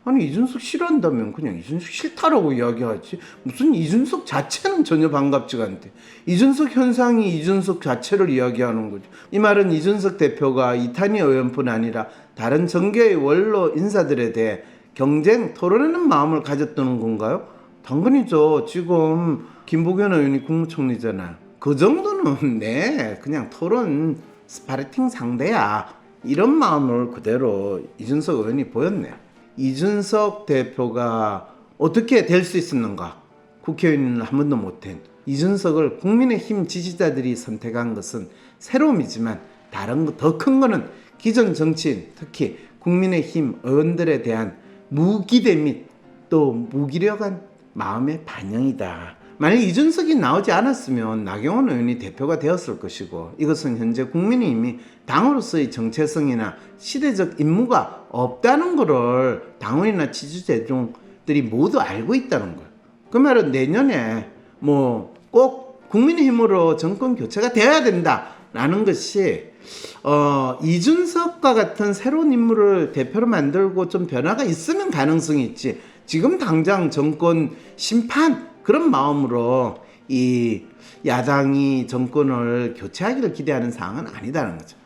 아니 이준석 싫어한다면 그냥 이준석 싫다라고 이야기하지 무슨 이준석 자체는 전혀 반갑지가 않대. 이준석 현상이 이준석 자체를 이야기하는 거죠. 이 말은 이준석 대표가 이탄희 의원뿐 아니라 다른 정계의 원로 인사들에 대해 경쟁 토론하는 마음을 가졌다는 건가요? 당근이죠. 지금 김부겸 의원이 국무총리잖아요. 그 정도는 네 그냥 토론 스파르팅 상대야 이런 마음을 그대로 이준석 의원이 보였네요. 이준석 대표가 어떻게 될 수 있었는가? 국회의원은 한 번도 못한 이준석을 국민의힘 지지자들이 선택한 것은 새로움이지만 다른 더 큰 거는 기존 정치인 특히 국민의힘 의원들에 대한 무기대 및 또 무기력한 마음의 반영이다. 만약 이준석이 나오지 않았으면 나경원 의원이 대표가 되었을 것이고 이것은 현재 국민의힘이 당으로서의 정체성이나 시대적 임무가 없다는 것을 당원이나 지지자들이 모두 알고 있다는 거예요. 그 말은 내년에 뭐 꼭 국민의힘으로 정권 교체가 되어야 된다라는 것이 이준석과 같은 새로운 인물을 대표로 만들고 좀 변화가 있으면 가능성이 있지 지금 당장 정권 심판 그런 마음으로 이 야당이 정권을 교체하기를 기대하는 상황은 아니다는 거죠.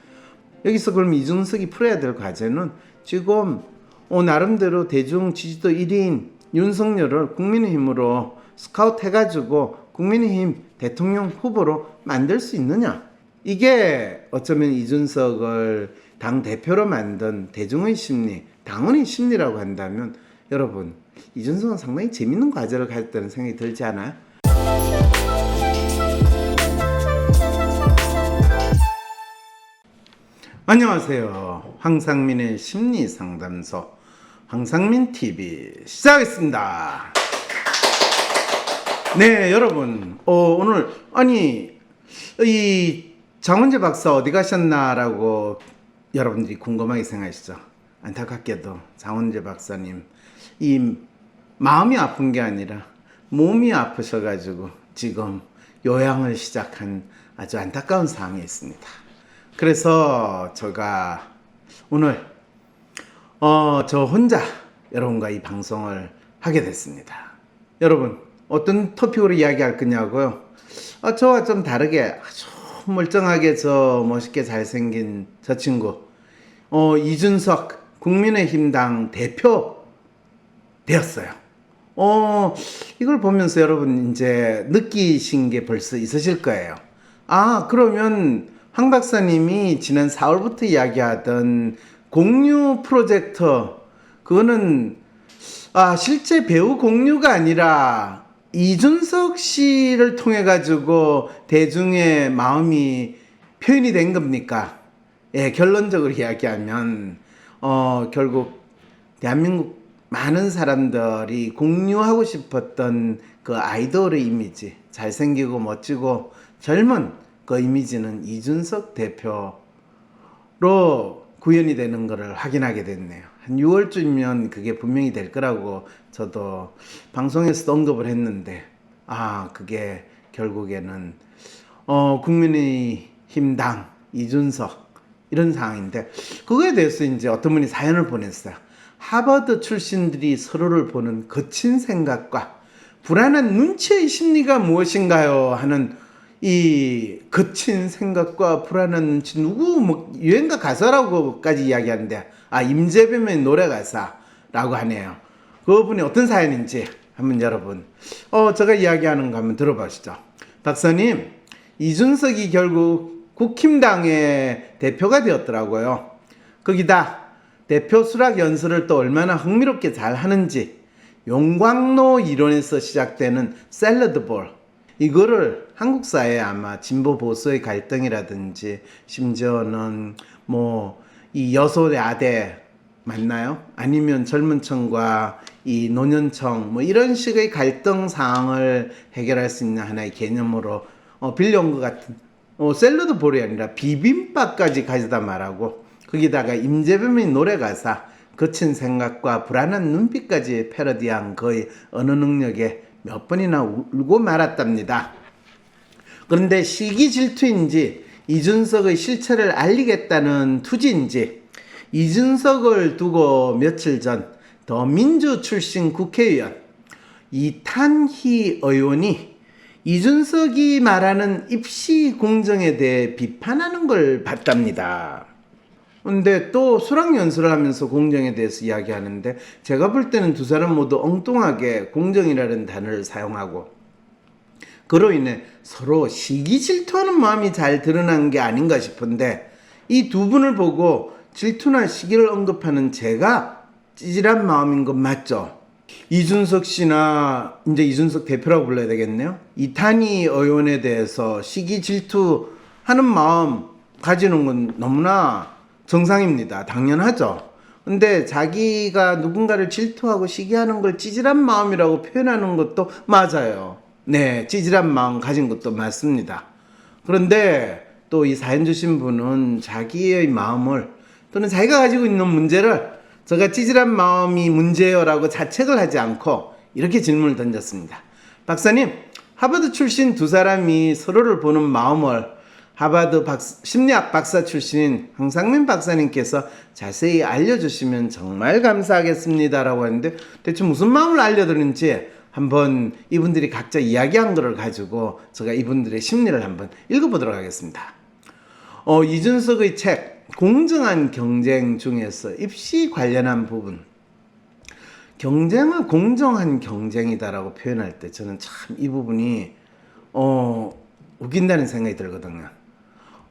여기서 그럼 이준석이 풀어야 될 과제는 지금 나름대로 대중 지지도 1위인 윤석열을 국민의힘으로 스카우트 해가지고 국민의힘 대통령 후보로 만들 수 있느냐. 이게 어쩌면 이준석을 당대표로 만든 대중의 심리, 당원의 심리라고 한다면 여러분 이준석은 상당히 재밌는 과제를 가졌다는 생각이 들지 않아요? 안녕하세요. 황상민의 심리상담소 황상민TV 시작하겠습니다. 네 여러분 오늘 아니 이 장원재 박사 어디 가셨나라고 여러분들이 궁금하게 생각하시죠. 안타깝게도 장원재 박사님 이 마음이 아픈 게 아니라 몸이 아프셔가지고 지금 요양을 시작한 아주 안타까운 상황에 있습니다. 그래서 제가 오늘 저 혼자 여러분과 이 방송을 하게 됐습니다. 여러분 어떤 토픽으로 이야기할 거냐고요? 저와 좀 다르게 아주 멀쩡하게 저 멋있게 잘생긴 저 친구 이준석 국민의힘당 대표 되었어요. 이걸 보면서 여러분 이제 느끼신 게 벌써 있으실 거예요. 그러면 황 박사님이 지난 4월부터 이야기하던 공유 프로젝트 그거는 실제 배우 공유가 아니라 이준석 씨를 통해 가지고 대중의 마음이 표현이 된 겁니까? 예, 결론적으로 이야기하면 결국 대한민국 많은 사람들이 공유하고 싶었던 그 아이돌의 이미지, 잘생기고 멋지고 젊은 그 이미지는 이준석 대표로 구현이 되는 것을 확인하게 됐네요. 한 6월쯤이면 그게 분명히 될 거라고 저도 방송에서도 언급을 했는데 그게 결국에는 국민의힘당 이준석 이런 상황인데 그거에 대해서 이제 어떤 분이 사연을 보냈어요. 하버드 출신들이 서로를 보는 거친 생각과 불안한 눈치의 심리가 무엇인가요? 하는 이 거친 생각과 불안한 눈치 누구 유행가 가사라고까지 이야기하는데 임재범의 노래 가사라고 하네요. 그분이 어떤 사연인지 한번 여러분 제가 이야기하는 거 한번 들어보시죠. 박사님 이준석이 결국 국힘당의 대표가 되었더라고요. 거기다 대표 수락 연설을 또 얼마나 흥미롭게 잘 하는지 용광로 이론에서 시작되는 샐러드볼 이거를 한국 사회에 아마 진보 보수의 갈등이라든지 심지어는 이 여소야대 맞나요? 아니면 젊은 층과 이 노년층 이런 식의 갈등 사항을 해결할 수 있는 하나의 개념으로 빌려온 것 같은 샐러드볼이 아니라 비빔밥까지 가져다 말하고 거기다가 임재범의 노래 가사 거친 생각과 불안한 눈빛까지 패러디한 거의 어느 능력에 몇 번이나 울고 말았답니다. 그런데 시기 질투인지 이준석의 실체를 알리겠다는 투지인지 이준석을 두고 며칠 전 더민주 출신 국회의원 이탄희 의원이 이준석이 말하는 입시 공정에 대해 비판하는 걸 봤답니다. 근데 또 수락연수를 하면서 공정에 대해서 이야기하는데 제가 볼 때는 두 사람 모두 엉뚱하게 공정이라는 단어를 사용하고 그로 인해 서로 시기 질투하는 마음이 잘 드러난 게 아닌가 싶은데 이 두 분을 보고 질투나 시기를 언급하는 제가 찌질한 마음인 건 맞죠? 이준석 씨나 이제 이준석 대표라고 불러야 되겠네요. 이탄희 의원에 대해서 시기 질투하는 마음 가지는 건 너무나 정상입니다. 당연하죠. 근데 자기가 누군가를 질투하고 시기하는 걸 찌질한 마음이라고 표현하는 것도 맞아요. 네, 찌질한 마음 가진 것도 맞습니다. 그런데 또 이 사연 주신 분은 자기의 마음을 또는 자기가 가지고 있는 문제를 제가 찌질한 마음이 문제요 라고 자책을 하지 않고 이렇게 질문을 던졌습니다. 박사님, 하버드 출신 두 사람이 서로를 보는 마음을 하버드 심리학 박사 출신인 황상민 박사님께서 자세히 알려주시면 정말 감사하겠습니다 라고 했는데 대체 무슨 마음을 알려드는지 한번 이분들이 각자 이야기한 거를 가지고 제가 이분들의 심리를 한번 읽어보도록 하겠습니다. 이준석의 책 공정한 경쟁 중에서 입시 관련한 부분, 경쟁은 공정한 경쟁이다라고 표현할 때 저는 참 이 부분이 웃긴다는 생각이 들거든요.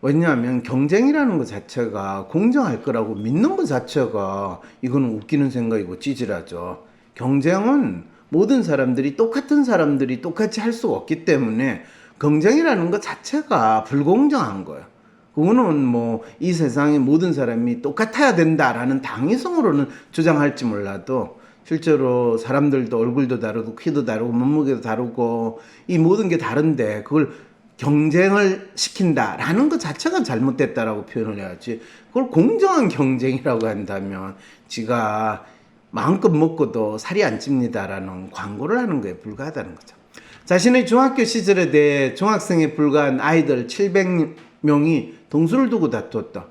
왜냐하면 경쟁이라는 것 자체가 공정할 거라고 믿는 것 자체가 이거는 웃기는 생각이고 찌질하죠. 경쟁은 모든 사람들이 똑같은 사람들이 똑같이 할 수가 없기 때문에 경쟁이라는 것 자체가 불공정한 거예요. 그거는 뭐 이 세상의 모든 사람이 똑같아야 된다라는 당위성으로는 주장할지 몰라도 실제로 사람들도 얼굴도 다르고 키도 다르고 몸무게도 다르고 이 모든 게 다른데 그걸 경쟁을 시킨다라는 것 자체가 잘못됐다라고 표현을 해야지 그걸 공정한 경쟁이라고 한다면 지가 마음껏 먹고도 살이 안 찝니다라는 광고를 하는 거에 불과하다는 거죠. 자신의 중학교 시절에 대해 중학생에 불과한 아이들 700명이 동수를 두고 다투었다.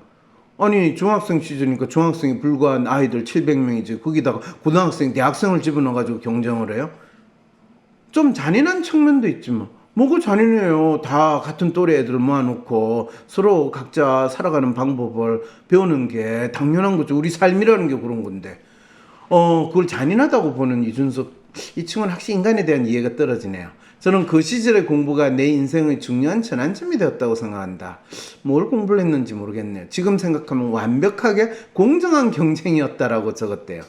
아니 중학생 시절이니까 중학생에 불과한 아이들 700명이지 거기다가 고등학생, 대학생을 집어넣어가지고 경쟁을 해요? 좀 잔인한 측면도 있지만 뭐가 잔인해요. 다 같은 또래 애들을 모아놓고 서로 각자 살아가는 방법을 배우는 게 당연한 거죠. 우리 삶이라는 게 그런 건데 그걸 잔인하다고 보는 이준석 이 친구는 확실히 인간에 대한 이해가 떨어지네요. 저는 그 시절의 공부가 내 인생의 중요한 전환점이 되었다고 생각한다. 뭘 공부를 했는지 모르겠네요. 지금 생각하면 완벽하게 공정한 경쟁이었다라고 적었대요.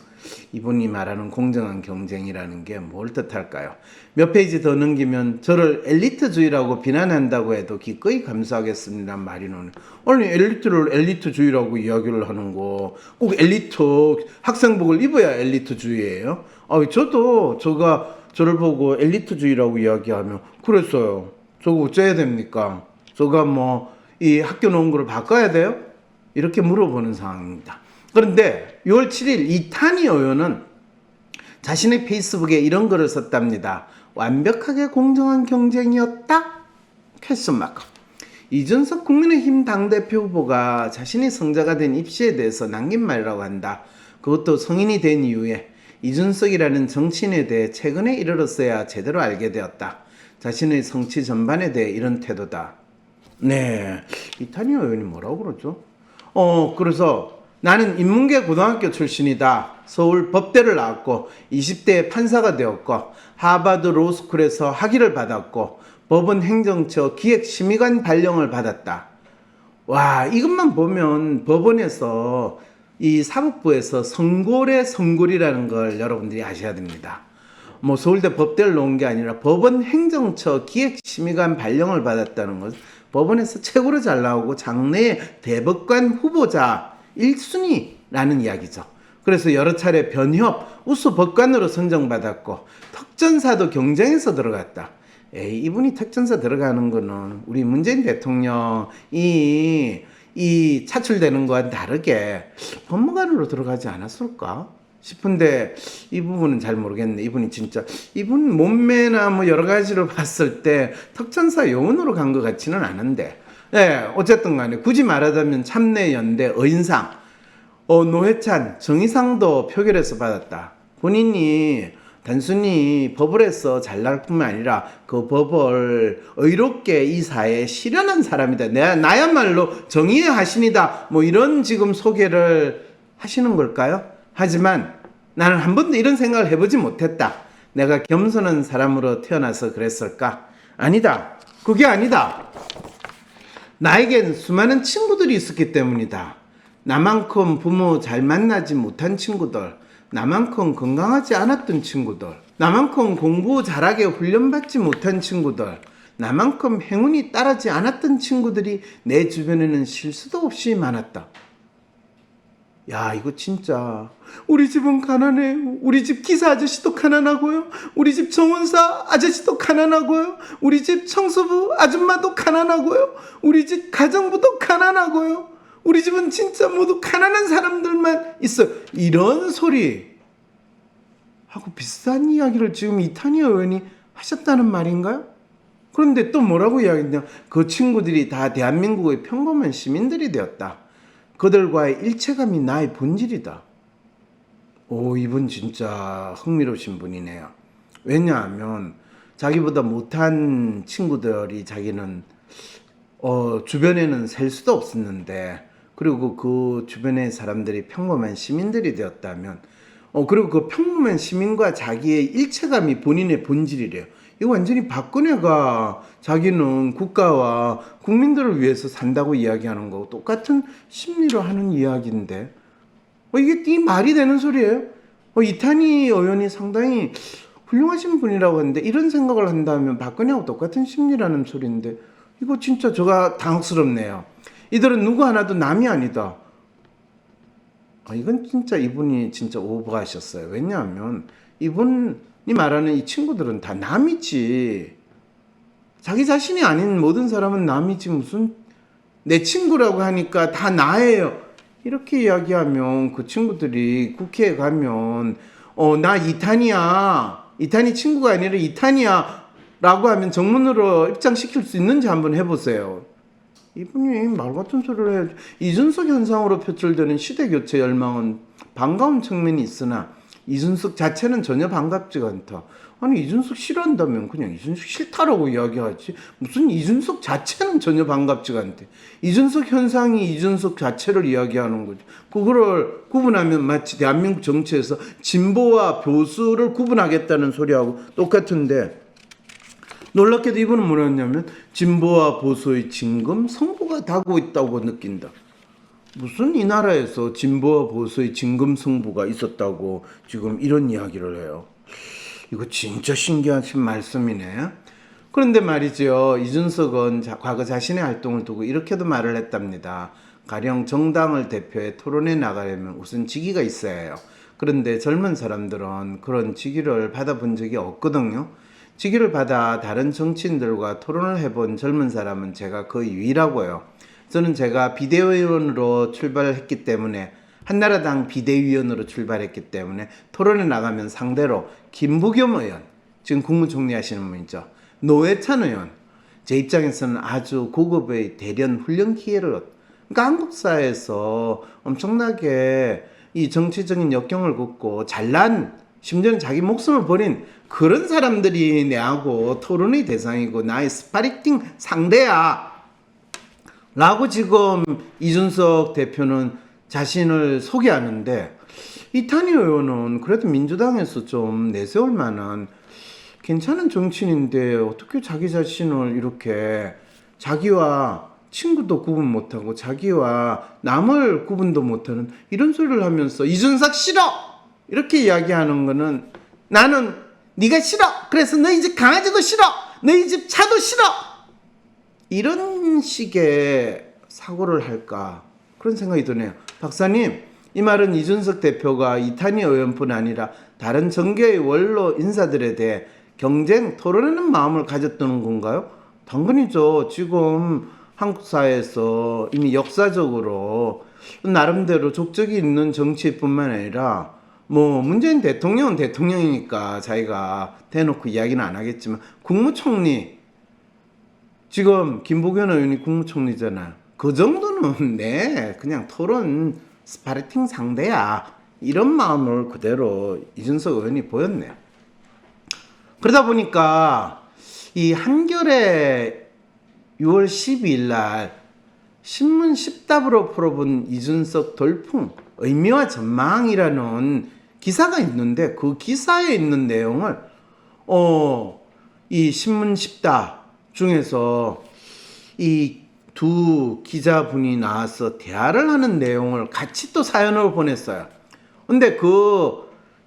이분이 말하는 공정한 경쟁이라는 게 뭘 뜻할까요? 몇 페이지 더 넘기면 저를 엘리트주의라고 비난한다고 해도 기꺼이 감수하겠습니다는 말이 나오네. 아니 엘리트를 엘리트주의라고 이야기를 하는 거 꼭 엘리트 학생복을 입어야 엘리트주의예요? 저도 저를 보고 엘리트주의라고 이야기하면 그랬어요. 저거 어째야 됩니까? 저가 뭐 이 학교 나온 거를 바꿔야 돼요? 이렇게 물어보는 상황입니다. 그런데 6월 7일 이탄희 의원은 자신의 페이스북에 이런 글을 썼답니다. 완벽하게 공정한 경쟁이었다? 퀘스천마크. 이준석 국민의힘 당대표 후보가 자신이 성자가 된 입시에 대해서 남긴 말이라고 한다. 그것도 성인이 된 이후에 이준석이라는 정치인에 대해 최근에 이르렀어야 제대로 알게 되었다. 자신의 성취 전반에 대해 이런 태도다. 네, 이탄희 의원이 뭐라고 그러죠? 그래서 나는 인문계 고등학교 출신이다. 서울 법대를 나왔고 20대에 판사가 되었고 하버드 로스쿨에서 학위를 받았고 법원 행정처 기획심의관 발령을 받았다. 와, 이것만 보면 법원에서 이 사법부에서 성골의 성골이라는 걸 여러분들이 아셔야 됩니다. 뭐 서울대 법대를 놓은 게 아니라 법원 행정처 기획심의관 발령을 받았다는 것, 법원에서 최고로 잘 나오고 장래의 대법관 후보자 1순위라는 이야기죠. 그래서 여러 차례 변협 우수 법관으로 선정받았고 특전사도 경쟁해서 들어갔다. 이분이 특전사 들어가는 거는 우리 문재인 대통령이 이 차출되는 거와는 다르게 법무관으로 들어가지 않았을까 싶은데 이 부분은 잘 모르겠네. 이분 몸매나 뭐 여러 가지로 봤을 때 특전사 요원으로 간 것 같지는 않은데 어쨌든 간에 굳이 말하자면 참내연대 의인상 노회찬 정의상도 표결에서 받았다. 본인이 단순히 법을 해서 잘날 뿐만 아니라 그 법을 의롭게 이 사회에 실현한 사람이다. 나야말로 정의의 화신이다. 뭐 이런 지금 소개를 하시는 걸까요? 하지만 나는 한 번도 이런 생각을 해보지 못했다. 내가 겸손한 사람으로 태어나서 그랬을까? 아니다. 그게 아니다. 나에겐 수많은 친구들이 있었기 때문이다. 나만큼 부모 잘 만나지 못한 친구들, 나만큼 건강하지 않았던 친구들, 나만큼 공부 잘하게 훈련받지 못한 친구들, 나만큼 행운이 따르지 않았던 친구들이 내 주변에는 실수도 없이 많았다. 야, 이거 진짜 우리 집은 가난해요. 우리 집 기사 아저씨도 가난하고요. 우리 집 정원사 아저씨도 가난하고요. 우리 집 청소부 아줌마도 가난하고요. 우리 집 가정부도 가난하고요. 우리 집은 진짜 모두 가난한 사람들만 있어. 이런 소리 하고 비슷한 이야기를 지금 이탄희 의원이 하셨다는 말인가요? 그런데 또 뭐라고 이야기했냐? 그 친구들이 다 대한민국의 평범한 시민들이 되었다. 그들과의 일체감이 나의 본질이다. 오, 이분 진짜 흥미로우신 분이네요. 왜냐하면 자기보다 못한 친구들이 자기는 주변에는 셀 수도 없었는데, 그리고 그 주변의 사람들이 평범한 시민들이 되었다면, 그리고 그 평범한 시민과 자기의 일체감이 본인의 본질이래요. 이거 완전히 박근혜가 자기는 국가와 국민들을 위해서 산다고 이야기하는 거고 똑같은 심리로 하는 이야기인데, 이게 이 말이 되는 소리예요? 이탄희 의원이 상당히 훌륭하신 분이라고 하는데 이런 생각을 한다면 박근혜하고 똑같은 심리라는 소리인데, 이거 진짜 제가 당혹스럽네요. 이들은 누구 하나도 남이 아니다. 이건 진짜 이분이 진짜 오버하셨어요. 왜냐하면 이분이 말하는 이 친구들은 다 남이지. 자기 자신이 아닌 모든 사람은 남이지, 무슨 내 친구라고 하니까 다 나예요. 이렇게 이야기하면 그 친구들이 국회에 가면 나 이탄이야. 이탄이 친구가 아니라 이탄이야 라고 하면 정문으로 입장시킬 수 있는지 한번 해보세요. 이분이 말 같은 소리를 해야지. 이준석 현상으로 표출되는 시대교체 열망은 반가운 측면이 있으나 이준석 자체는 전혀 반갑지가 않다. 아니, 이준석 싫어한다면 그냥 이준석 싫다라고 이야기하지. 무슨 이준석 자체는 전혀 반갑지가 않대. 이준석 현상이 이준석 자체를 이야기하는 거죠. 그거를 구분하면 마치 대한민국 정치에서 진보와 보수를 구분하겠다는 소리하고 똑같은데, 놀랍게도 이분은 뭐랬냐면 진보와 보수의 진금 성부가 다고 있다고 느낀다. 무슨 이 나라에서 진보와 보수의 진금 성부가 있었다고 지금 이런 이야기를 해요. 이거 진짜 신기하신 말씀이네. 그런데 말이죠, 이준석은 과거 자신의 활동을 두고 이렇게도 말을 했답니다. 가령 정당을 대표해 토론에 나가려면 우선 직위가 있어야 해요. 그런데 젊은 사람들은 그런 직위를 받아본 적이 없거든요. 직위를 받아 다른 정치인들과 토론을 해본 젊은 사람은 제가 거의 유일하고요. 저는 제가 비대위원으로 출발했기 때문에, 한나라당 비대위원으로 출발했기 때문에 토론에 나가면 상대로 김부겸 의원, 지금 국무총리 하시는 분이죠, 노회찬 의원, 제 입장에서는 아주 고급의 대련 훈련 기회를 그러니까 한국 사회에서 엄청나게 이 정치적인 역경을 겪고 잘난, 심지어는 자기 목숨을 버린 그런 사람들이 내하고 토론의 대상이고 나의 스파리팅 상대야 라고 지금 이준석 대표는 자신을 소개하는데, 이탄희 의원은 그래도 민주당에서 좀 내세울 만한 괜찮은 정치인인데 어떻게 자기 자신을 이렇게 자기와 친구도 구분 못하고 자기와 남을 구분도 못하는 이런 소리를 하면서 이준석 싫어! 이렇게 이야기하는 거는, 나는 네가 싫어! 그래서 너희 집 강아지도 싫어! 너희 집 차도 싫어! 이런 식의 사고를 할까, 그런 생각이 드네요. 박사님, 이 말은 이준석 대표가 이탄희 의원뿐 아니라 다른 정계의 원로 인사들에 대해 경쟁, 토론하는 마음을 가졌다는 건가요? 당근이죠. 지금 한국 사회에서 이미 역사적으로 나름대로 족적이 있는 정치뿐만 아니라, 뭐 문재인 대통령은 대통령이니까 자기가 대놓고 이야기는 안 하겠지만, 국무총리, 지금 김부겸 의원이 국무총리잖아요. 그 정도는 그냥 토론 스파르팅 상대야 이런 마음을 그대로 이준석 의원이 보였네. 그러다 보니까 이 한겨레 6월 12일 날 신문 10답으로 풀어본 이준석 돌풍 의미와 전망이라는 기사가 있는데, 그 기사에 있는 내용을 이 신문 10답 중에서 이 두 기자분이 나와서 대화를 하는 내용을 같이 또 사연으로 보냈어요. 근데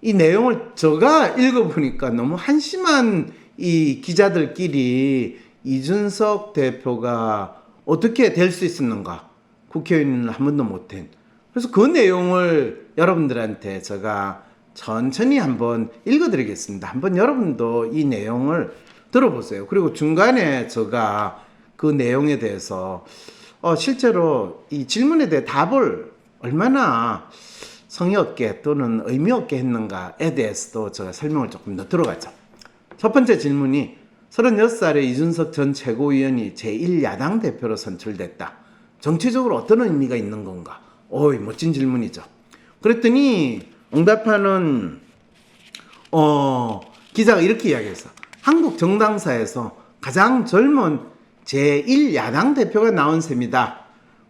이 내용을 제가 읽어보니까 너무 한심한 이 기자들끼리 이준석 대표가 어떻게 될 수 있었는가, 국회의원을 한 번도 못한. 그래서 그 내용을 여러분들한테 제가 천천히 한번 읽어드리겠습니다. 한번 여러분도 이 내용을 들어보세요. 그리고 중간에 제가 그 내용에 대해서 실제로 이 질문에 대해 답을 얼마나 성의 없게 또는 의미 없게 했는가에 대해서도 제가 설명을 조금 더 들어가죠. 첫 번째 질문이 36살의 이준석 전 최고위원이 제1야당 대표로 선출됐다. 정치적으로 어떤 의미가 있는 건가? 오이, 멋진 질문이죠. 그랬더니 응답하는 기자가 이렇게 이야기했어. 한국 정당사에서 가장 젊은 제1야당 대표가 나온 셈이다.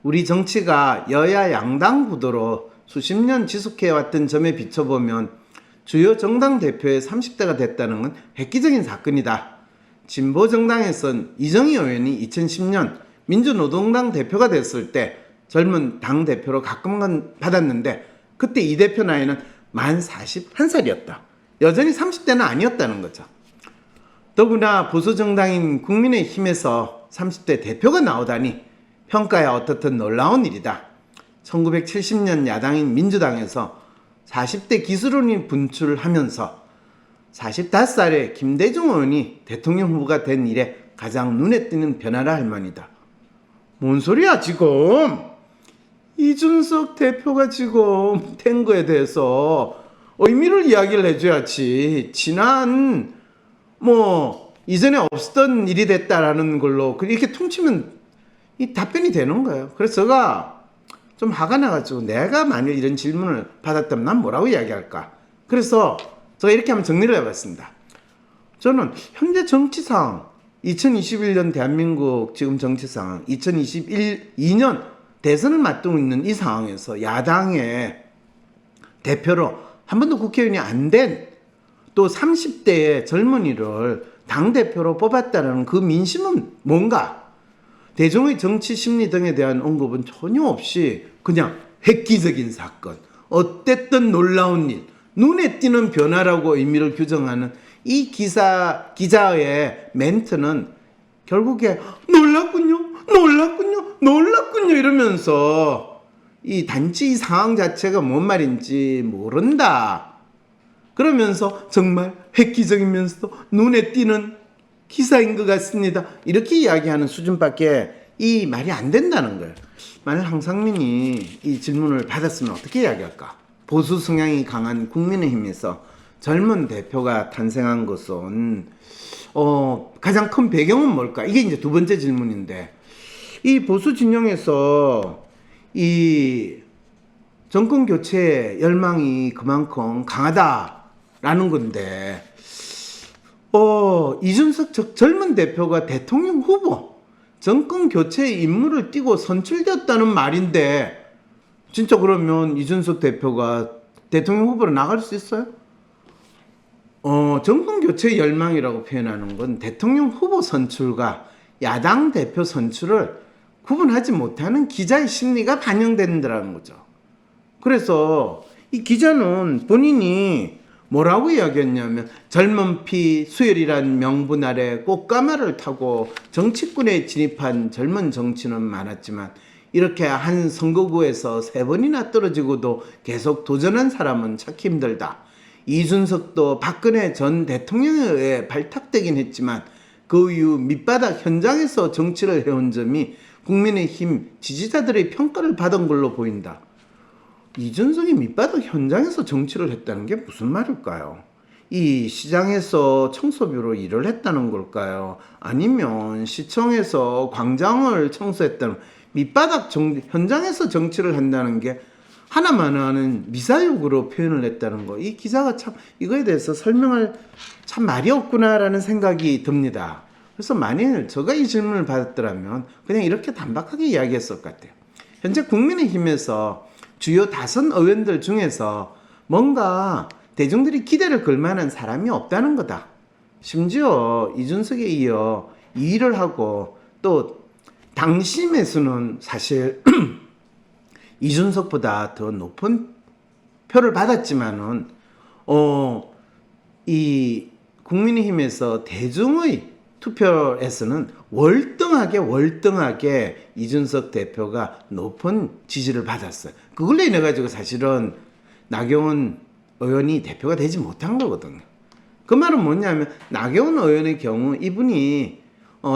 우리 정치가 여야 양당 구도로 수십 년 지속해왔던 점에 비춰보면 주요 정당 대표의 30대가 됐다는 건 획기적인 사건이다. 진보 정당에선 이정희 의원이 2010년 민주노동당 대표가 됐을 때 젊은 당 대표로 가끔은 받았는데, 그때 이 대표 나이는 만 41살이었다. 여전히 30대는 아니었다는 거죠. 더구나 보수 정당인 국민의힘에서 30대 대표가 나오다니 평가야 어떻든 놀라운 일이다. 1970년 야당인 민주당에서 40대 기술원이 분출하면서 45살의 김대중 의원이 대통령 후보가 된 이래 가장 눈에 띄는 변화라 할 만이다. 뭔 소리야 지금? 이준석 대표가 지금 된 거에 대해서 의미를 이야기를 해줘야지. 지난 이전에 없었던 일이 됐다라는 걸로 이렇게 퉁치면 이 답변이 되는 거예요. 그래서 제가 좀 화가 나가지고, 내가 만일 이런 질문을 받았다면 난 뭐라고 이야기할까? 그래서 제가 이렇게 한번 정리를 해봤습니다. 저는 현재 정치상 2021년 대한민국 지금 정치상 2022년 대선을 맞두고 있는 이 상황에서 야당의 대표로 한 번도 국회의원이 안 된 또 30대의 젊은이를 당대표로 뽑았다는 그 민심은 뭔가? 대중의 정치 심리 등에 대한 언급은 전혀 없이 그냥 획기적인 사건, 어땠든 놀라운 일, 눈에 띄는 변화라고 의미를 규정하는 이 기자의 멘트는 결국에 놀랐군요 이러면서 이 단지 이 상황 자체가 뭔 말인지 모른다. 그러면서 정말 획기적이면서도 눈에 띄는 기사인 것 같습니다. 이렇게 이야기하는 수준밖에 이 말이 안 된다는 거예요. 만약 황상민이 이 질문을 받았으면 어떻게 이야기할까? 보수 성향이 강한 국민의힘에서 젊은 대표가 탄생한 것은 가장 큰 배경은 뭘까? 이게 이제 두 번째 질문인데, 이 보수 진영에서 이 정권 교체 열망이 그만큼 강하다라는 건데, 이준석 젊은 대표가 대통령 후보, 정권 교체의 임무를 띠고 선출되었다는 말인데, 진짜 그러면 이준석 대표가 대통령 후보로 나갈 수 있어요? 정권 교체 열망이라고 표현하는 건 대통령 후보 선출과 야당 대표 선출을 구분하지 못하는 기자의 심리가 반영된다는 거죠. 그래서 이 기자는 본인이 뭐라고 이야기했냐면, 젊은 피 수혈이란 명분 아래 꽃가마를 타고 정치권에 진입한 젊은 정치는 많았지만 이렇게 한 선거구에서 3번이나 떨어지고도 계속 도전한 사람은 찾기 힘들다. 이준석도 박근혜 전 대통령에 의해 발탁되긴 했지만 그 이후 밑바닥 현장에서 정치를 해온 점이 국민의힘 지지자들의 평가를 받은 걸로 보인다. 이준석이 밑바닥 현장에서 정치를 했다는 게 무슨 말일까요? 이 시장에서 청소부로 일을 했다는 걸까요? 아니면 시청에서 광장을 청소했다는, 밑바닥 현장에서 정치를 한다는 게 하나만 하는 미사역으로 표현을 했다는 거. 이 기자가 참 이거에 대해서 설명할 참 말이 없구나라는 생각이 듭니다. 그래서 만일 제가 이 질문을 받았더라면 그냥 이렇게 단박하게 이야기했을 것 같아요. 현재 국민의힘에서 주요 5의원들 중에서 뭔가 대중들이 기대를 걸 만한 사람이 없다는 거다. 심지어 이준석에 이어 2위를 하고 또 당심에서는 사실 이준석보다 더 높은 표를 받았지만은 이 국민의힘에서 대중의 투표에서는 월등하게 이준석 대표가 높은 지지를 받았어요. 그걸로 인해 가지고 사실은 나경원 의원이 대표가 되지 못한 거거든요. 그 말은 뭐냐면 나경원 의원의 경우 이분이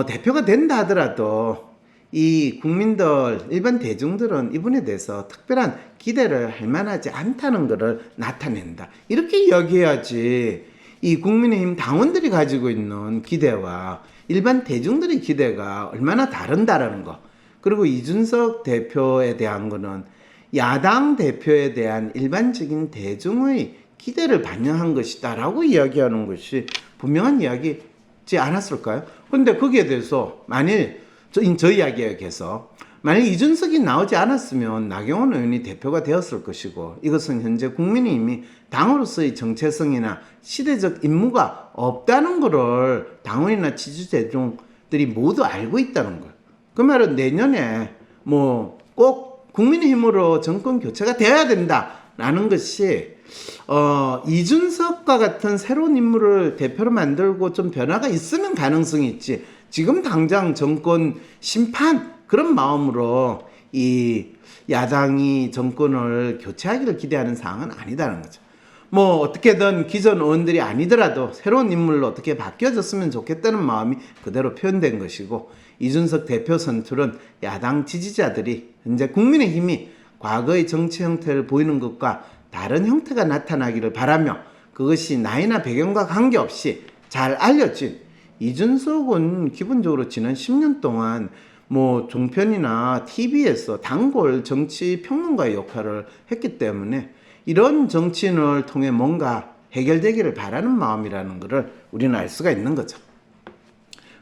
대표가 된다 하더라도 이 국민들 일반 대중들은 이분에 대해서 특별한 기대를 할 만하지 않다는 것을 나타낸다. 이렇게 이야기해야지 이 국민의힘 당원들이 가지고 있는 기대와 일반 대중들의 기대가 얼마나 다른다라는 거. 그리고 이준석 대표에 대한 거는 야당 대표에 대한 일반적인 대중의 기대를 반영한 것이다라고 이야기하는 것이 분명한 이야기지 않았을까요? 그런데 거기에 대해서 만일 저 이야기에서 만약 이준석이 나오지 않았으면 나경원 의원이 대표가 되었을 것이고 이것은 현재 국민의힘이 당으로서의 정체성이나 시대적 임무가 없다는 것을 당원이나 지지대중들이 모두 알고 있다는 거예요. 그 말은 내년에 뭐 꼭 국민의힘으로 정권 교체가 되어야 된다라는 것이 이준석과 같은 새로운 인물을 대표로 만들고 좀 변화가 있으면 가능성이 있지. 지금 당장 정권 심판 그런 마음으로 이 야당이 정권을 교체하기를 기대하는 상황은 아니다는 거죠. 뭐 어떻게든 기존 의원들이 아니더라도 새로운 인물로 어떻게 바뀌어졌으면 좋겠다는 마음이 그대로 표현된 것이고 이준석 대표 선출은 야당 지지자들이 현재 국민의힘이 과거의 정치 형태를 보이는 것과 다른 형태가 나타나기를 바라며 그것이 나이나 배경과 관계없이 잘 알려진 이준석은 기본적으로 지난 10년 동안 뭐 종편이나 TV에서 단골 정치 평론가의 역할을 했기 때문에 이런 정치인을 통해 뭔가 해결되기를 바라는 마음이라는 것을 우리는 알 수가 있는 거죠.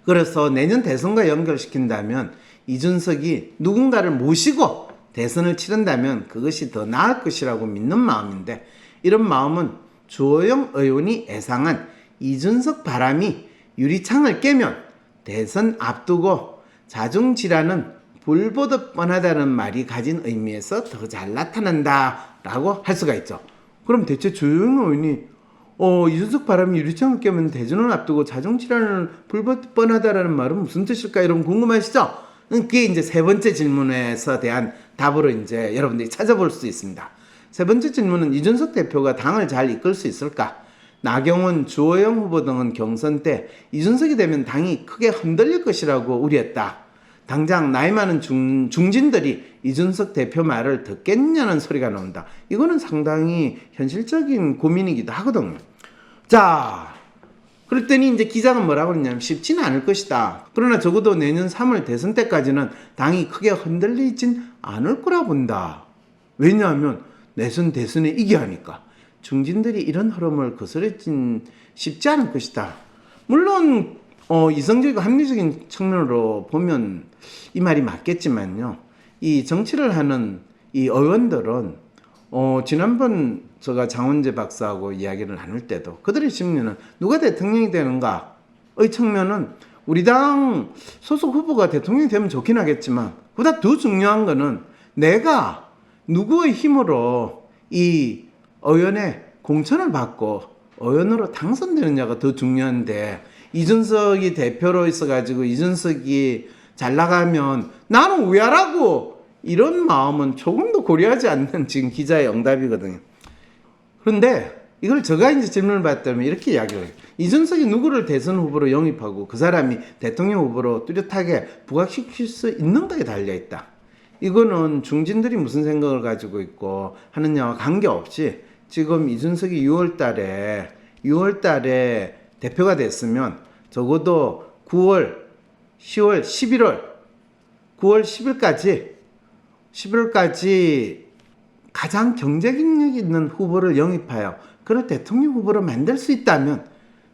그래서 내년 대선과 연결시킨다면 이준석이 누군가를 모시고 대선을 치른다면 그것이 더 나을 것이라고 믿는 마음인데 이런 마음은 주호영 의원이 예상한 이준석 바람이 유리창을 깨면 대선 앞두고 자중질환은 불보듯 뻔하다는 말이 가진 의미에서 더 잘 나타난다라고 할 수가 있죠. 그럼 대체 주호영 의원이 이준석 바람이 유리창을 깨면 대선을 앞두고 자중질환은 불보듯 뻔하다라는 말은 무슨 뜻일까? 여러분 궁금하시죠? 그게 이제 세 번째 질문에서 대한 답으로 이제 여러분들이 찾아볼 수 있습니다. 세 번째 질문은 이준석 대표가 당을 잘 이끌 수 있을까? 나경원, 주호영 후보 등은 경선 때 이준석이 되면 당이 크게 흔들릴 것이라고 우려했다. 당장 나이 많은 중진들이 이준석 대표 말을 듣겠냐는 소리가 나온다. 이거는 상당히 현실적인 고민이기도 하거든요. 자, 그랬더니 이제 기자가 뭐라고 그러냐면 쉽지는 않을 것이다. 그러나 적어도 내년 3월 대선 때까지는 당이 크게 흔들리진 않을 거라 본다. 왜냐하면 내선 대선에 이겨야 하니까. 중진들이 이런 흐름을 거스르진 쉽지 않을 것이다. 물론 이성적이고 합리적인 측면으로 보면 이 말이 맞겠지만요. 이 정치를 하는 이 의원들은 지난번 제가 장원재 박사하고 이야기를 나눌 때도 그들의 심리는 누가 대통령이 되는가의 측면은 우리 당 소속 후보가 대통령이 되면 좋긴 하겠지만 보다 더 중요한 거는 내가 누구의 힘으로 이 의원의 공천을 받고 의원으로 당선되느냐가 더 중요한데 이준석이 대표로 있어가지고 이준석이 잘 나가면 나는 왜 하라고 이런 마음은 조금도 고려하지 않는 지금 기자의 응답이거든요. 그런데 이걸 제가 이제 질문을 받다면 이렇게 이야기를 해요. 이준석이 누구를 대선 후보로 영입하고 그 사람이 대통령 후보로 뚜렷하게 부각시킬 수 있는가에 달려있다. 이거는 중진들이 무슨 생각을 가지고 있고 하느냐와 관계없이 지금 이준석이 6월 달에 대표가 됐으면 적어도 9월, 10월, 11월, 9월 10일까지 가장 경쟁력 있는 후보를 영입하여 그를 대통령 후보로 만들 수 있다면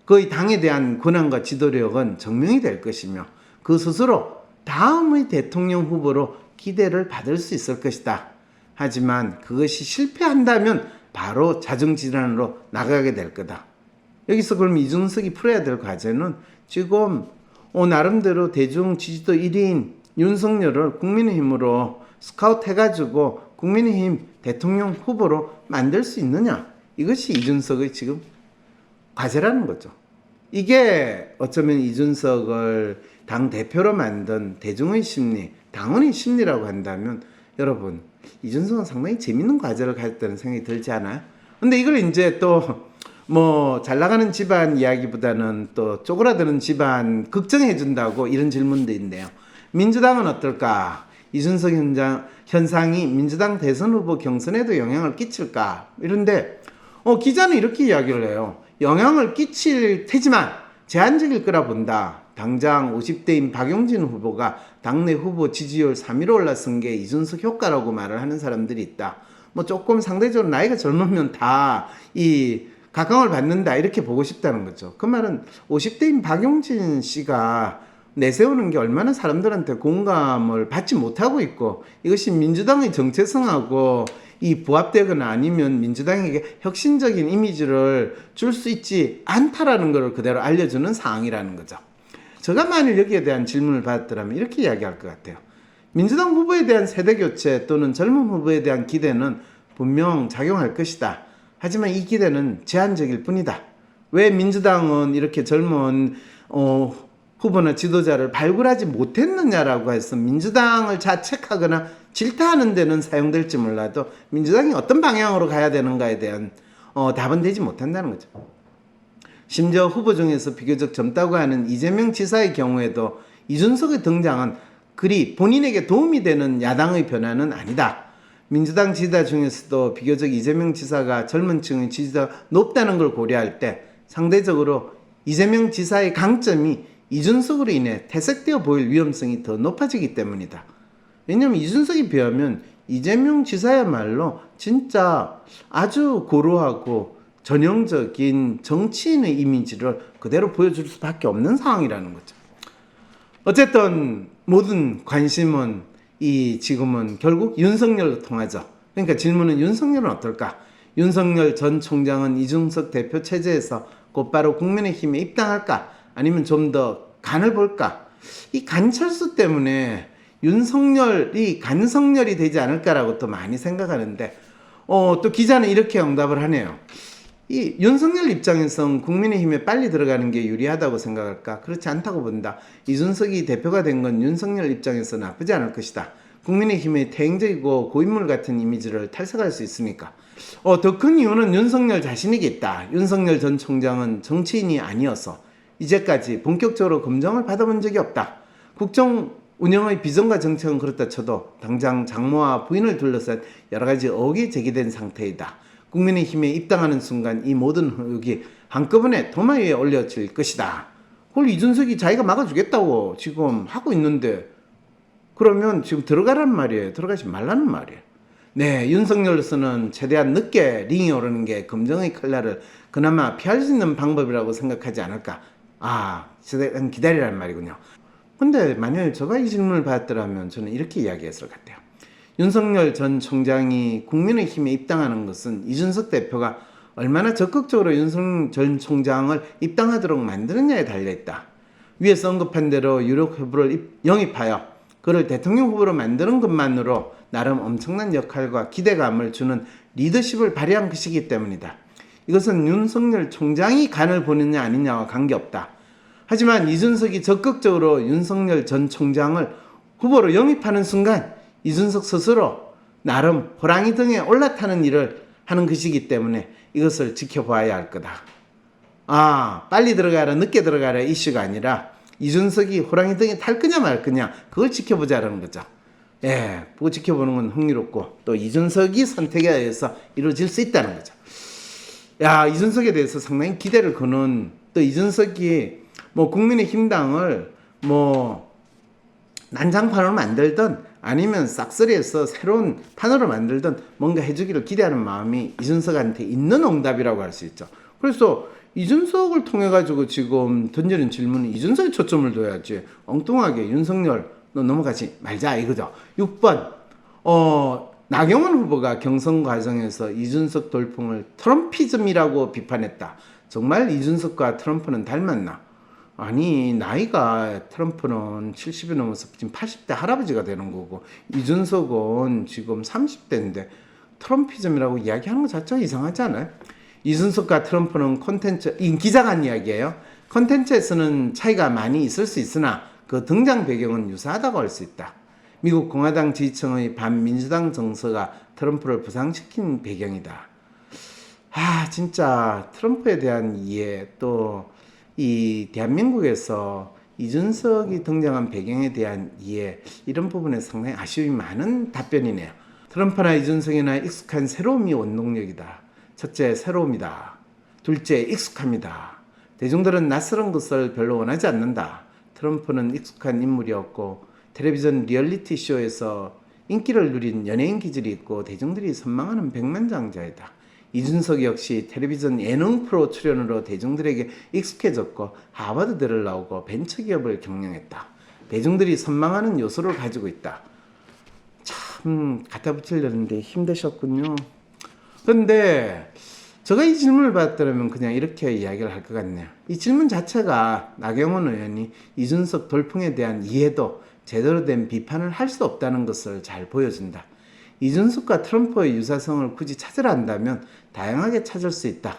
그의 당에 대한 권한과 지도력은 증명이 될 것이며 그 스스로 다음의 대통령 후보로 기대를 받을 수 있을 것이다. 하지만 그것이 실패한다면 바로 자정질환으로 나가게 될 거다. 여기서 그럼 이준석이 풀어야 될 과제는 지금 나름대로 대중 지지도 1위인 윤석열을 국민의힘으로 스카우트 해가지고 국민의힘 대통령 후보로 만들 수 있느냐, 이것이 이준석의 지금 과제라는 거죠. 이게 어쩌면 이준석을 당대표로 만든 대중의 심리, 당원의 심리라고 한다면 여러분, 이준석은 상당히 재밌는 과제를 가졌다는 생각이 들지 않아요? 근데 이걸 이제 또 잘 나가는 집안 이야기보다는 또 쪼그라드는 집안 걱정해준다고 이런 질문도 있네요. 민주당은 어떨까? 이준석 현상이 민주당 대선 후보 경선에도 영향을 끼칠까? 이런데 기자는 이렇게 이야기를 해요. 영향을 끼칠 테지만 제한적일 거라 본다. 당장 50대인 박용진 후보가 당내 후보 지지율 3위로 올라선 게 이준석 효과라고 말을 하는 사람들이 있다. 조금 상대적으로 나이가 젊으면 다 이 각광을 받는다, 이렇게 보고 싶다는 거죠. 그 말은 50대인 박용진 씨가 내세우는 게 얼마나 사람들한테 공감을 받지 못하고 있고 이것이 민주당의 정체성하고 이 부합되거나 아니면 민주당에게 혁신적인 이미지를 줄 수 있지 않다라는 것을 그대로 알려주는 사항이라는 거죠. 제가 만일 여기에 대한 질문을 받았더라면 이렇게 이야기할 것 같아요. 민주당 후보에 대한 세대교체 또는 젊은 후보에 대한 기대는 분명 작용할 것이다. 하지만 이 기대는 제한적일 뿐이다. 왜 민주당은 이렇게 젊은 후보나 지도자를 발굴하지 못했느냐라고 해서 민주당을 자책하거나 질타하는 데는 사용될지 몰라도 민주당이 어떤 방향으로 가야 되는가에 대한 답은 되지 못한다는 거죠. 심지어 후보 중에서 비교적 젊다고 하는 이재명 지사의 경우에도 이준석의 등장은 그리 본인에게 도움이 되는 야당의 변화는 아니다. 민주당 지지자 중에서도 비교적 이재명 지사가 젊은 층의 지지자가 높다는 걸 고려할 때 상대적으로 이재명 지사의 강점이 이준석으로 인해 퇴색되어 보일 위험성이 더 높아지기 때문이다. 왜냐하면 이준석에 비하면 이재명 지사야말로 진짜 아주 고루하고 전형적인 정치인의 이미지를 그대로 보여줄 수밖에 없는 상황이라는 거죠. 어쨌든 모든 관심은 지금은 결국 윤석열로 통하죠. 그러니까 질문은 윤석열은 어떨까? 윤석열 전 총장은 이준석 대표 체제에서 곧바로 국민의힘에 입당할까? 아니면 좀 더 간을 볼까? 이 간철수 때문에 윤석열이 간성열이 되지 않을까라고 또 많이 생각하는데 또 기자는 이렇게 응답을 하네요. 이 윤석열 입장에선 국민의힘에 빨리 들어가는 게 유리하다고 생각할까? 그렇지 않다고 본다. 이준석이 대표가 된 건 윤석열 입장에서 나쁘지 않을 것이다. 국민의힘의 태행적이고 고인물 같은 이미지를 탈색할 수 있으니까. 더 큰 이유는 윤석열 자신이겠다. 윤석열 전 총장은 정치인이 아니어서 이제까지 본격적으로 검증을 받아본 적이 없다. 국정 운영의 비전과 정책은 그렇다 쳐도 당장 장모와 부인을 둘러싼 여러 가지 의혹이 제기된 상태이다. 국민의힘에 입당하는 순간 이 모든 의혹이 한꺼번에 도마 위에 올려질 것이다. 그걸 이준석이 자기가 막아주겠다고 지금 하고 있는데 그러면 지금 들어가란 말이에요. 들어가지 말라는 말이에요. 네, 윤석열로서는 최대한 늦게 링에 오르는 게 검정의 칼날을 그나마 피할 수 있는 방법이라고 생각하지 않을까. 최대한 기다리라는 말이군요. 근데 만약에 제가 이 질문을 받았더라면 저는 이렇게 이야기했을 것 같아요. 윤석열 전 총장이 국민의힘에 입당하는 것은 이준석 대표가 얼마나 적극적으로 윤석열 전 총장을 입당하도록 만드느냐에 달려있다. 위에서 언급한 대로 유력 후보를 영입하여 그를 대통령 후보로 만드는 것만으로 나름 엄청난 역할과 기대감을 주는 리더십을 발휘한 것이기 때문이다. 이것은 윤석열 총장이 간을 보느냐 아니냐와 관계없다. 하지만 이준석이 적극적으로 윤석열 전 총장을 후보로 영입하는 순간 이준석 스스로 나름 호랑이 등에 올라타는 일을 하는 것이기 때문에 이것을 지켜봐야 할 거다. 빨리 들어가라 늦게 들어가라 이슈가 아니라 이준석이 호랑이 등에 탈 거냐 말 거냐 그걸 지켜보자라는 거죠. 그거 지켜보는 건 흥미롭고 또 이준석이 선택에 의해서 이루어질 수 있다는 거죠. 이준석에 대해서 상당히 기대를 거는, 또 이준석이 국민의힘당을 난장판으로 만들든 아니면 싹쓸이해서 새로운 판으로 만들든 뭔가 해주기를 기대하는 마음이 이준석한테 있는 응답이라고 할 수 있죠. 그래서 이준석을 통해 가지고 지금 던지는 질문은 이준석에 초점을 둬야지 엉뚱하게 윤석열 너 넘어가지 말자 이거죠. 6번 나경원 후보가 경선 과정에서 이준석 돌풍을 트럼피즘이라고 비판했다. 정말 이준석과 트럼프는 닮았나? 아니 나이가 트럼프는 70이 넘어서 지금 80대 할아버지가 되는 거고 이준석은 지금 30대인데 트럼피즘이라고 이야기하는 것 자체가 이상하지 않아요? 이준석과 트럼프는 콘텐츠, 이 기자가 한 이야기예요. 콘텐츠에서는 차이가 많이 있을 수 있으나 그 등장 배경은 유사하다고 할 수 있다. 미국 공화당 지지층의 반민주당 정서가 트럼프를 부상시킨 배경이다. 진짜 트럼프에 대한 이해 또 이 대한민국에서 이준석이 등장한 배경에 대한 이해 이런 부분에 상당히 아쉬움이 많은 답변이네요. 트럼프나 이준석이나 익숙한 새로움이 원동력이다. 첫째, 새로움이다. 둘째, 익숙함이다. 대중들은 낯설은 것을 별로 원하지 않는다. 트럼프는 익숙한 인물이었고 텔레비전 리얼리티 쇼에서 인기를 누린 연예인 기질이 있고 대중들이 선망하는 백만장자이다. 이준석 역시 텔레비전 예능 프로 출연으로 대중들에게 익숙해졌고 하버드대를 나오고 벤처기업을 경영했다. 대중들이 선망하는 요소를 가지고 있다. 참 갖다 붙이려는데 힘드셨군요. 근데 제가 이 질문을 받았더라면 그냥 이렇게 이야기를 할 것 같네요. 이 질문 자체가 나경원 의원이 이준석 돌풍에 대한 이해도 제대로 된 비판을 할 수 없다는 것을 잘 보여준다. 이준석과 트럼프의 유사성을 굳이 찾으라 한다면 다양하게 찾을 수 있다.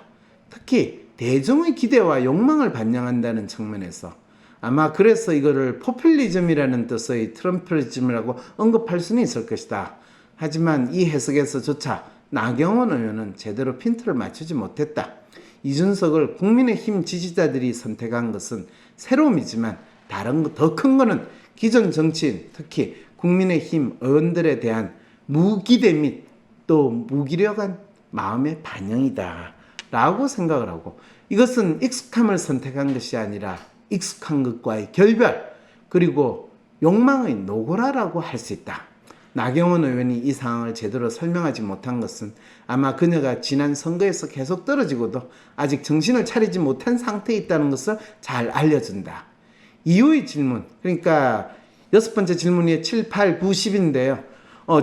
특히 대중의 기대와 욕망을 반영한다는 측면에서 아마 그래서 이거를 포퓰리즘이라는 뜻의 트럼프리즘이라고 언급할 수는 있을 것이다. 하지만 이 해석에서조차 나경원 의원은 제대로 핀트를 맞추지 못했다. 이준석을 국민의힘 지지자들이 선택한 것은 새로움이지만 다른 더 큰 거는 기존 정치인 특히 국민의힘 의원들에 대한 무기대 및 또 무기력한 마음의 반영이다 라고 생각을 하고 이것은 익숙함을 선택한 것이 아니라 익숙한 것과의 결별 그리고 욕망의 노고라라고 할 수 있다. 나경원 의원이 이 상황을 제대로 설명하지 못한 것은 아마 그녀가 지난 선거에서 계속 떨어지고도 아직 정신을 차리지 못한 상태에 있다는 것을 잘 알려준다. 이후의 질문, 그러니까 6번째 질문이 7, 8, 9, 10인데요.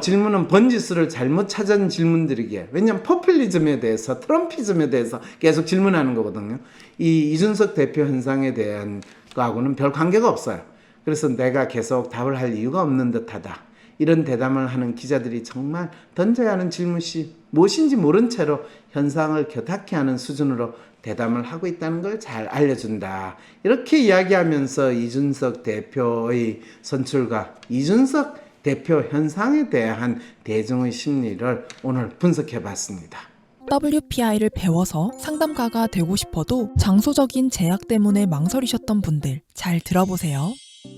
질문은 번지수를 잘못 찾은 질문들이기에 왜냐하면 포퓰리즘에 대해서 트럼피즘에 대해서 계속 질문하는 거거든요. 이 이준석 대표 현상에 대한 거하고는 별 관계가 없어요. 그래서 내가 계속 답을 할 이유가 없는 듯하다. 이런 대담을 하는 기자들이 정말 던져야 하는 질문이 무엇인지 모른 채로 현상을 겨닫게 하는 수준으로 대담을 하고 있다는 걸 잘 알려준다. 이렇게 이야기하면서 이준석 대표의 선출과 이준석 대표 현상에 대한 대중의 심리를 오늘 분석해 봤습니다. WPI를 배워서 상담가가 되고 싶어도 장소적인 제약 때문에 망설이셨던 분들 잘 들어보세요.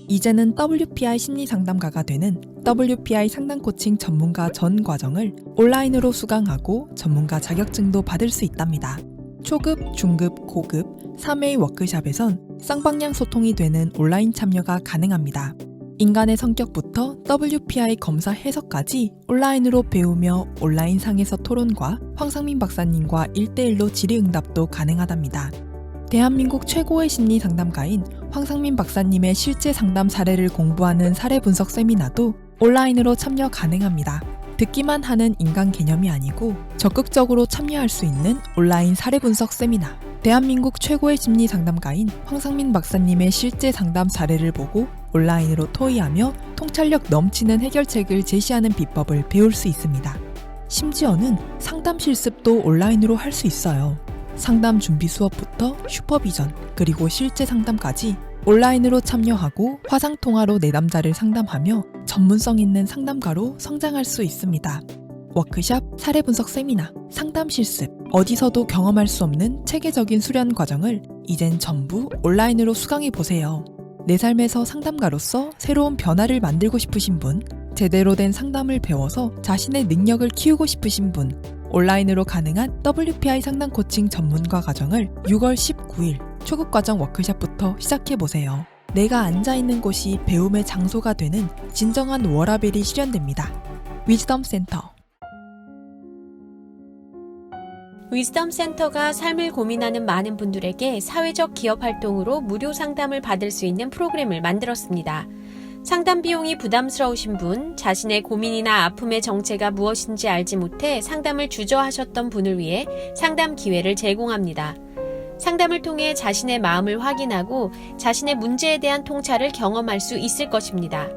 이제는 WPI 심리상담가가 되는 WPI 상담 코칭 전문가 전 과정을 온라인으로 수강하고 전문가 자격증도 받을 수 있답니다. 초급, 중급, 고급 3회의 워크샵에선 쌍방향 소통이 되는 온라인 참여가 가능합니다. 인간의 성격부터 WPI 검사 해석까지 온라인으로 배우며 온라인상에서 토론과 황상민 박사님과 1대1로 질의응답도 가능하답니다. 대한민국 최고의 심리 상담가인 황상민 박사님의 실제 상담 사례를 공부하는 사례 분석 세미나도 온라인으로 참여 가능합니다. 듣기만 하는 인간 개념이 아니고 적극적으로 참여할 수 있는 온라인 사례 분석 세미나. 대한민국 최고의 심리 상담가인 황상민 박사님의 실제 상담 사례를 보고 온라인으로 토의하며 통찰력 넘치는 해결책을 제시하는 비법을 배울 수 있습니다. 심지어는 상담 실습도 온라인으로 할 수 있어요. 상담 준비 수업부터 슈퍼비전 그리고 실제 상담까지 온라인으로 참여하고 화상통화로 내담자를 상담하며 전문성 있는 상담가로 성장할 수 있습니다. 워크샵, 사례 분석 세미나, 상담 실습, 어디서도 경험할 수 없는 체계적인 수련 과정을 이젠 전부 온라인으로 수강해보세요. 내 삶에서 상담가로서 새로운 변화를 만들고 싶으신 분, 제대로 된 상담을 배워서 자신의 능력을 키우고 싶으신 분, 온라인으로 가능한 WPI 상담 코칭 전문가 과정을 6월 19일 초급 과정 워크샵부터 시작해보세요. 내가 앉아있는 곳이 배움의 장소가 되는 진정한 워라밸이 실현됩니다. 위즈덤 센터. 위즈덤 센터가 삶을 고민하는 많은 분들에게 사회적 기업 활동으로 무료 상담을 받을 수 있는 프로그램을 만들었습니다. 상담 비용이 부담스러우신 분, 자신의 고민이나 아픔의 정체가 무엇인지 알지 못해 상담을 주저하셨던 분을 위해 상담 기회를 제공합니다. 상담을 통해 자신의 마음을 확인하고 자신의 문제에 대한 통찰을 경험할 수 있을 것입니다.